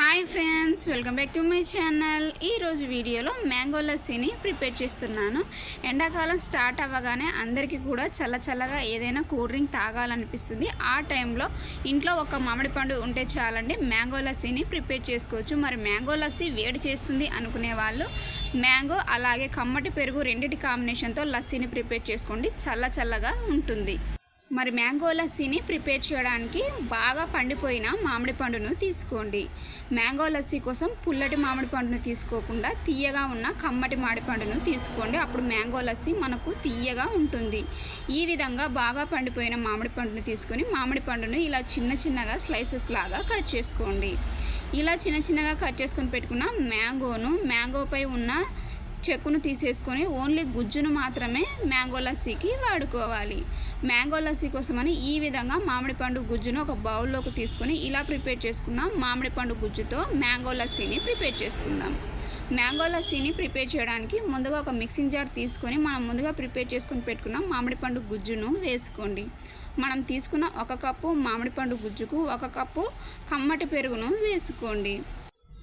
Hi friends, welcome back to my channel. ఈరోజు వీడియోలో mango లస్సీని prepare చేస్తున్నాను. ఎండాకాలం స్టార్ట్ అవ్వగానే అందరికీ కూడా చల్లగా ఏదైనా కూల్ డ్రింక్ తాగాలనిపిస్తుంది. ఆ టైంలో ఇంట్లో ఒక మామిడి పండు ఉంటే చాలండి, మ్యాంగో లస్సీని ప్రిపేర్ చేసుకోవచ్చు. మరి మ్యాంగో లస్సీ వేడి చేస్తుంది అనుకునే వాళ్ళు మ్యాంగో అలాగే కమ్మటి పెరుగు రెండిటి కాంబినేషన్తో లస్సీని ప్రిపేర్ చేసుకోండి, చల్లగా ఉంటుంది. మరి మ్యాంగో లస్సీని ప్రిపేర్ చేయడానికి బాగా పండిపోయిన మామిడి పండును తీసుకోండి. మ్యాంగో లస్సీ కోసం పుల్లటి మామిడి పండును తీసుకోకుండా తీయగా ఉన్న కమ్మటి మామిడి పండును తీసుకోండి. అప్పుడు మ్యాంగో లస్సీ మనకు తీయగా ఉంటుంది. ఈ విధంగా బాగా పండిపోయిన మామిడి పండును తీసుకొని మామిడి పండును ఇలా చిన్నగా స్లైసెస్ లాగా కట్ చేసుకోండి. ఇలా చిన్నగా కట్ చేసుకొని పెట్టుకున్న మ్యాంగోపై ఉన్న చెక్కును తీసేసుకొని ఓన్లీ గుజ్జును మాత్రమే మ్యాంగో లస్సీకి వాడుకోవాలి. మ్యాంగో లస్సీ కోసమని ఈ విధంగా మామిడి పండు గుజ్జును ఒక బౌల్లోకి తీసుకొని ఇలా ప్రిపేర్ చేసుకున్నాం. మామిడి పండు గుజ్జుతో మ్యాంగో లస్సీని ప్రిపేర్ చేసుకుందాం. మ్యాంగో లస్సీని ప్రిపేర్ చేయడానికి ముందుగా ఒక మిక్సింగ్ జార్ తీసుకొని మనం ముందుగా ప్రిపేర్ చేసుకొని పెట్టుకున్న మామిడి పండు గుజ్జును వేసుకోండి. మనం తీసుకున్న 1 కప్పు మామిడి పండు గుజ్జుకు 1 కప్పు కమ్మటి పెరుగును వేసుకోండి.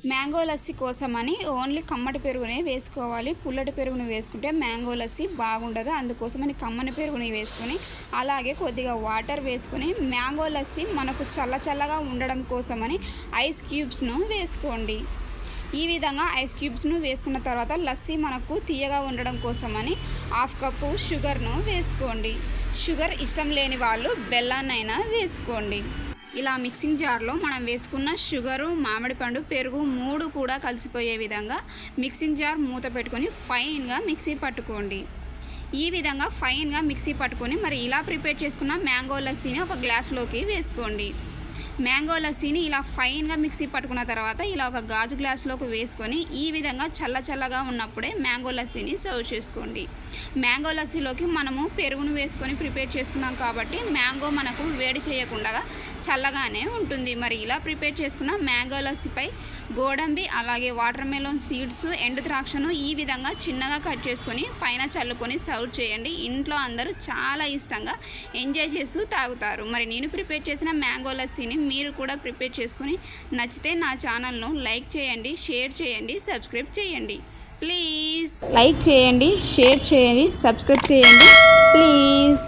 మ్యాంగో లస్సీ కోసమని ఓన్లీ కమ్మటి పెరుగునే వేసుకోవాలి. పుల్లటి పెరుగును వేసుకుంటే మ్యాంగో లస్సీ బాగుండదు. అందుకోసమని కమ్మని పెరుగుని వేసుకొని అలాగే కొద్దిగా వాటర్ వేసుకొని మ్యాంగో లస్సీ మనకు చల్లగా ఉండడం కోసమని ఐస్ క్యూబ్స్ను వేసుకోండి. ఈ విధంగా ఐస్ క్యూబ్స్ను వేసుకున్న తర్వాత లస్సీ మనకు తీయగా ఉండడం కోసమని 1/2 కప్పు షుగర్ను వేసుకోండి. షుగర్ ఇష్టం లేని వాళ్ళు బెల్లాన్నైనా వేసుకోండి. ఇలా మిక్సింగ్ జార్లో మనం వేసుకున్న షుగరు, మామిడి పండు, పెరుగు 3 కూడా కలిసిపోయే విధంగా మిక్సింగ్ జార్ మూత పెట్టుకొని ఫైన్గా మిక్సీ పట్టుకోండి. ఈ విధంగా ఫైన్గా మిక్సీ పట్టుకొని మరి ఇలా ప్రిపేర్ చేసుకున్న మ్యాంగో లస్సీని ఒక గ్లాస్లోకి వేసుకోండి. మ్యాంగో లస్సీని ఇలా ఫైన్గా మిక్సీ పట్టుకున్న తర్వాత ఇలా ఒక గాజు గ్లాస్లోకి వేసుకొని ఈ విధంగా చల్లగా ఉన్నప్పుడే మ్యాంగో లస్సీని సర్వ్ చేసుకోండి. మ్యాంగో లస్సీలోకి మనము పెరుగును వేసుకొని ప్రిపేర్ చేసుకున్నాం కాబట్టి మ్యాంగో మనకు వేడి చేయకుండా చల్లగానే ఉంటుంది. మరి ఇలా ప్రిపేర్ చేసుకున్న మ్యాంగో లస్సీపై గోడంబి అలాగే వాటర్ మెలోన్ సీడ్స్, ఎండు ద్రాక్షను ఈ విధంగా చిన్నగా కట్ చేసుకొని పైన చల్లుకొని సర్వ్ చేయండి. ఇంట్లో అందరూ చాలా ఇష్టంగా ఎంజాయ్ చేస్తూ తాగుతారు. మరి నేను ప్రిపేర్ చేసిన మ్యాంగో లస్సీని మీరు కూడా ప్రిపేర్ చేసుకొని నచ్చితే నా ఛానల్ను లైక్ చేయండి, షేర్ చేయండి, సబ్స్క్రైబ్ చేయండి ప్లీజ్. లైక్ చేయండి, షేర్ చేయండి, సబ్స్క్రైబ్ చేయండి ప్లీజ్.